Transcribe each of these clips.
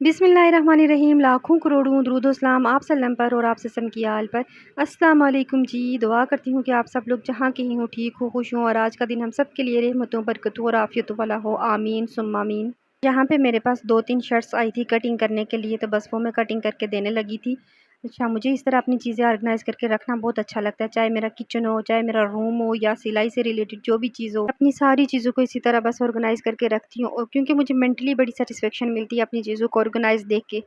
बिस्मिल्लाहिर्रहमानिर्रहीम। लाखों करोड़ों दुरूद व सलाम आप सल्लम पर और आप सल्लम की आल पर। अस्सलाम वालेकुम जी। दुआ करती हूँ कि आप सब लोग जहाँ कहीं हो ठीक हो, खुश हों और आज का दिन हम सब के लिए रहमतों, बरकतों और आफियतों वाला हो। आमीन सुम्मा आमीन। यहाँ पे मेरे पास 2-3 शर्ट्स आई थी कटिंग करने के लिए, तो बस वो मैं कटिंग करके देने लगी थी। अच्छा, मुझे इस तरह अपनी चीज़ें ऑर्गेनाइज़ करके रखना बहुत अच्छा लगता है, चाहे मेरा किचन हो, चाहे मेरा रूम हो या सिलाई से रिलेटेड जो भी चीज़ हो। अपनी सारी चीज़ों को इसी तरह बस ऑर्गेनाइज़ करके रखती हूँ, और क्योंकि मुझे मेंटली बड़ी सेटिस्फेक्शन मिलती है अपनी चीज़ों को ऑर्गेनाइज़ देख के।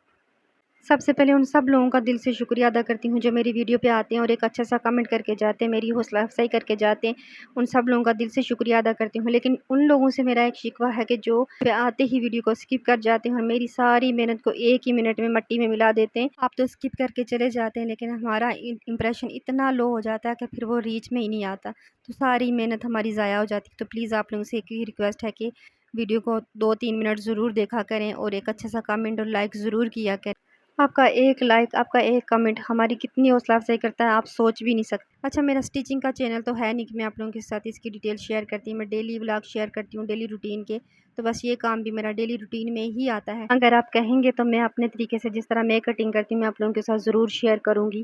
सबसे पहले उन सब लोगों का दिल से शुक्रिया अदा करती हूँ जो मेरी वीडियो पे आते हैं और एक अच्छा सा कमेंट करके जाते हैं, मेरी हौसला अफजाई करके जाते हैं। उन सब लोगों का दिल से शुक्रिया अदा करती हूँ। लेकिन उन लोगों से मेरा एक शिकवा है कि जो पे आते ही वीडियो को स्किप कर जाते हैं और मेरी सारी मेहनत को एक ही मिनट में मट्टी में मिला देते हैं। आप तो स्किप करके चले जाते हैं, लेकिन हमारा इंप्रेशन इतना लो हो जाता है कि फिर वो रीच में ही नहीं आता, तो सारी मेहनत हमारी ज़ाया हो जाती है। तो प्लीज़ आप लोगों से एक ही रिक्वेस्ट है कि वीडियो को 2-3 मिनट ज़रूर देखा करें और एक अच्छा सा कमेंट और लाइक ज़रूर किया करें। आपका एक लाइक, आपका एक कमेंट हमारी कितनी हौसला अफजाई करता है, आप सोच भी नहीं सकते। अच्छा, मेरा स्टिचिंग का चैनल तो है नहीं कि मैं आप लोगों के साथ इसकी डिटेल शेयर करती हूँ। मैं डेली व्लॉग शेयर करती हूँ, डेली रूटीन के। तो बस ये काम भी मेरा डेली रूटीन में ही आता है। अगर आप कहेंगे तो मैं अपने तरीके से जिस तरह मैं कटिंग करती हूँ, मैं आप लोगों के साथ ज़रूर शेयर करूँगी।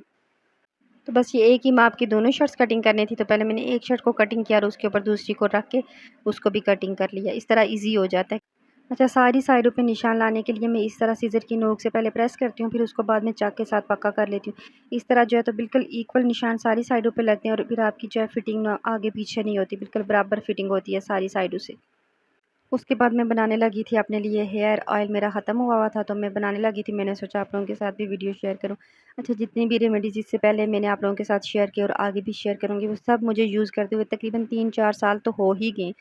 तो बस ये एक ही माप की दोनों शर्ट्स कटिंग करनी थी, तो पहले मैंने एक शर्ट को कटिंग किया और उसके ऊपर दूसरी को रख के उसको भी कटिंग कर लिया। इस तरह ईजी हो जाता है। अच्छा, सारी साइडों पे निशान लाने के लिए मैं इस तरह सीज़र की नोक से पहले प्रेस करती हूँ, फिर उसको बाद में चाक के साथ पक्का कर लेती हूँ। इस तरह जो है तो बिल्कुल इक्वल निशान सारी साइडों पे लगते हैं और फिर आपकी जो है फिटिंग ना आगे पीछे नहीं होती, बिल्कुल बराबर फिटिंग होती है सारी साइडों से। उसके बाद मैं बनाने लगी थी अपने लिए हेयर ऑयल। मेरा ख़त्म हुआ था तो मैं बनाने लगी थी। मैंने सोचा आप लोगों के साथ भी वीडियो शेयर करूं। अच्छा, जितनी भी रेमेडीज़ इससे पहले मैंने आप लोगों के साथ शेयर की और आगे भी शेयर करूंगी, वो सब मुझे यूज़ करते हुए तकरीबन 3-4 साल तो हो ही गए।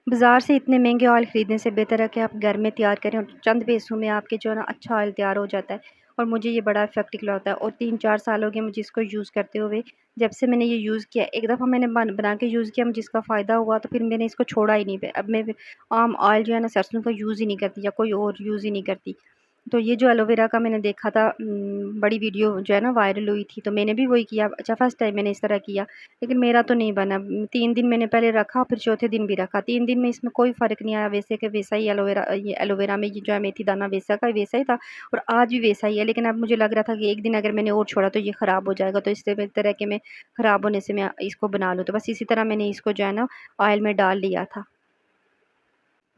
बाज़ार से इतने महंगे ऑयल ख़रीदने से बेहतर है कि आप घर में तैयार करें और चंद पैसों में आपके जो है ना अच्छा ऑयल तैयार हो जाता है। और मुझे ये बड़ा इफेक्टिव लगता है और 3-4 साल हो गए मुझे इसको यूज़ करते हुए। जब से मैंने ये यूज़ किया, एक दफ़ा मैंने बना के यूज़ किया, मुझे इसका फ़ायदा हुआ, तो फिर मैंने इसको छोड़ा ही नहीं। अब मैं आम ऑयल जो है ना सरसों का यूज़ ही नहीं करती या कोई और यूज़ ही नहीं करती। तो ये जो एलोवेरा का मैंने देखा था, बड़ी वीडियो जो है ना वायरल हुई थी, तो मैंने भी वही किया। अच्छा, फर्स्ट टाइम मैंने इस तरह किया, लेकिन मेरा तो नहीं बना। 3 दिन मैंने पहले रखा, फिर चौथे दिन भी रखा। 3 दिन में इसमें कोई फ़र्क नहीं आया, वैसे के वैसा ही एलोवेरा, ये एलोवेरा में ये जो है मेथी दाना वैसा का वैसा ही था और आज भी वैसा ही है। लेकिन अब मुझे लग रहा था कि एक दिन अगर मैंने और छोड़ा तो ये ख़राब हो जाएगा, तो इससे बेहतर है कि मैं ख़राब होने से मैं इसको बना लूँ। तो बस इसी तरह मैंने इसको जो है ना ऑयल में डाल लिया था।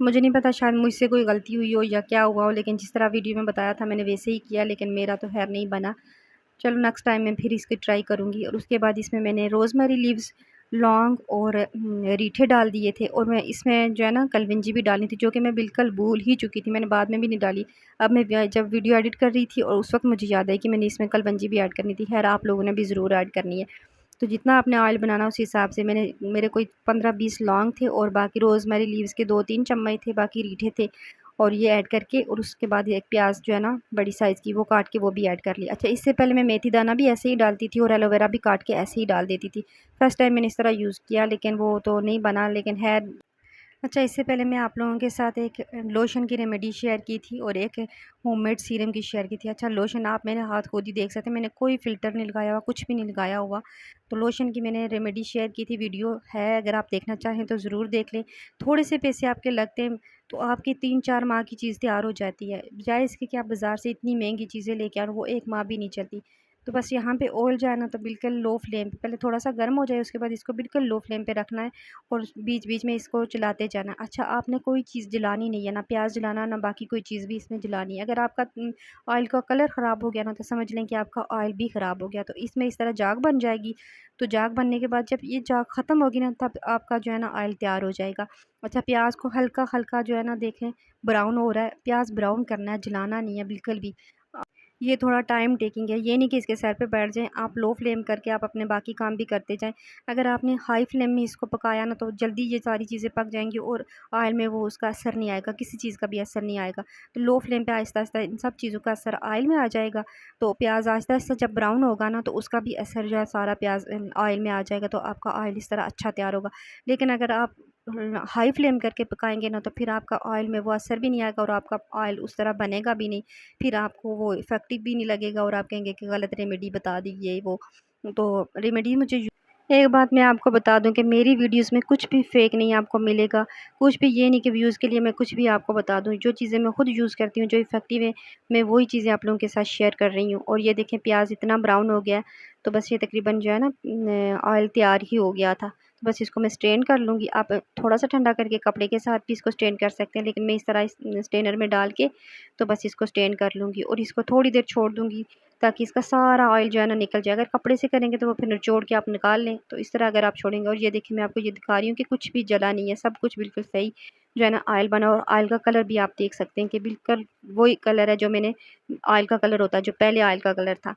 मुझे नहीं पता, शायद मुझसे कोई गलती हुई हो या क्या हुआ हो, लेकिन जिस तरह वीडियो में बताया था मैंने वैसे ही किया, लेकिन मेरा तो खैर नहीं बना। चलो नेक्स्ट टाइम मैं फिर इसकी ट्राई करूँगी। और उसके बाद इसमें मैंने रोज़मेरी लीव्स, लौंग और रीठे डाल दिए थे, और मैं इसमें जो है ना कलवंजी भी डालनी थी, जो कि मैं बिल्कुल भूल ही चुकी थी, मैंने बाद में भी नहीं डाली। अब मैं जब वीडियो एडिट कर रही थी और उस वक्त मुझे याद आई कि मैंने इसमें कलवंजी भी ऐड करनी थी। खैर, आप लोगों ने भी ज़रूर ऐड करनी है। तो जितना आपने ऑयल बनाना उस हिसाब से मैंने, मेरे कोई 15-20 लौंग थे और बाकी रोज़मेरी लीव्स के 2-3 चम्मच थे, बाकी रीठे थे, और ये ऐड करके, और उसके बाद एक प्याज जो है ना बड़ी साइज़ की वो काट के वो भी ऐड कर लिया। अच्छा, इससे पहले मैं मेथी दाना भी ऐसे ही डालती थी और एलोवेरा भी काट के ऐसे ही डाल देती थी। फर्स्ट टाइम मैंने इस तरह यूज़ किया, लेकिन वो तो नहीं बना, लेकिन है। अच्छा, इससे पहले मैं आप लोगों के साथ एक लोशन की रेमेडी शेयर की थी और एक होममेड सीरम की शेयर की थी। अच्छा, लोशन आप मेरे हाथ खुद ही देख सकते हैं, मैंने कोई फ़िल्टर नहीं लगाया हुआ, कुछ भी नहीं लगाया हुआ। तो लोशन की मैंने रेमेडी शेयर की थी, वीडियो है, अगर आप देखना चाहें तो ज़रूर देख लें। थोड़े से पैसे आपके लगते हैं तो आपकी 3-4 माह की चीज़ तैयार हो जाती है, बजाय इसके कि आप बाज़ार से इतनी महंगी चीज़ें लेके आए, वो 1 माह भी नहीं चलती। तो बस यहाँ पे ऑयल जो है ना तो बिल्कुल लो फ्लेम पे, पहले थोड़ा सा गर्म हो जाए, उसके बाद इसको बिल्कुल लो फ्लेम पे रखना है और बीच बीच में इसको चलाते जाना। अच्छा, आपने कोई चीज़ जलानी नहीं है, ना प्याज जलाना, ना बाकी कोई चीज़ भी इसमें जलानी है। अगर आपका ऑयल का कलर ख़राब हो गया ना, तो समझ लें कि आपका ऑयल भी ख़राब हो गया। तो इसमें इस तरह जाग बन जाएगी। तो जाग बनने के बाद जब ये जाग ख़त्म होगी ना, तब आपका जो है ना ऑयल तैयार हो जाएगा। अच्छा, प्याज को हल्का हल्का जो है ना देखें ब्राउन हो रहा है, प्याज ब्राउन करना है, जलाना नहीं है बिल्कुल भी। ये थोड़ा टाइम टेकिंग है, ये नहीं कि इसके सर पे बैठ जाएँ, आप लो फ्लेम करके आप अपने बाकी काम भी करते जाएँ। अगर आपने हाई फ्लेम में इसको पकाया ना, तो जल्दी ये सारी चीज़ें पक जाएँगी और ऑयल में वो उसका असर नहीं आएगा, किसी चीज़ का भी असर नहीं आएगा। तो लो फ्लेम पे आहिस्ता-आहिस्ता इन सब चीज़ों का असर ऑयल में आ जाएगा, तो प्याज़ आहिस्ता-आहिस्ता जब ब्राउन होगा ना, तो उसका भी असर जो है सारा प्याज़ ऑयल में आ जाएगा, तो आपका ऑयल इस तरह अच्छा तैयार होगा। लेकिन अगर आप हाई फ्लेम करके पकाएँगे ना, तो फिर आपका ऑयल में वो असर भी नहीं आएगा और आपका ऑयल उस तरह बनेगा भी नहीं। फिर आपको वो इफ़ेक्टिव भी नहीं लगेगा और आप कहेंगे कि गलत रेमेडी बता दी ये वो। तो रेमेडी मुझे एक बात मैं आपको बता दूं कि मेरी वीडियोस में कुछ भी फेक नहीं आपको मिलेगा। कुछ भी ये नहीं कि व्यूज़ के लिए मैं कुछ भी आपको बता दूं। जो चीज़ें मैं खुद यूज़ करती हूँ, जो इफ़ेक्टिव है, मैं वही चीज़ें आप लोगों के साथ शेयर कर रही हूँ। और ये देखें प्याज इतना ब्राउन हो गया है, तो बस ये तकरीबन जो है ना ऑयल तैयार ही हो गया था। तो बस इसको मैं स्ट्रेन कर लूँगी। आप थोड़ा सा ठंडा करके कपड़े के साथ भी इसको स्ट्रेन कर सकते हैं, लेकिन मैं इस तरह स्ट्रेनर में डाल के तो बस इसको स्ट्रेन कर लूँगी और इसको थोड़ी देर छोड़ दूँगी, ताकि इसका सारा ऑयल जो है ना निकल जाए। अगर कपड़े से करेंगे तो वो फिर निचोड़ के आप निकाल लें, तो इस तरह अगर आप छोड़ेंगे। और ये देखिए मैं आपको ये दिखा रही हूँ कि कुछ भी जला नहीं है, सब कुछ बिल्कुल सही जो है ना ऑयल बना। और ऑयल का कलर भी आप देख सकते हैं कि बिल्कुल वही कलर है जो मैंने ऑयल का कलर होता है, जो पहले ऑयल का कलर था।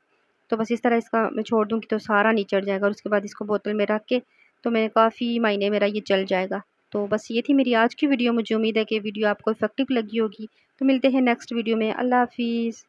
तो बस इस तरह इसका मैं छोड़ दूँगी तो सारा निचड़ जाएगा और उसके बाद इसको बोतल में रख के तो मैं काफ़ी महीने मेरा ये चल जाएगा। तो बस ये थी मेरी आज की वीडियो। मुझे उम्मीद है कि वीडियो आपको इफ़ेक्टिव लगी होगी। तो मिलते हैं नेक्स्ट वीडियो में। अल्लाह हाफ़िज़।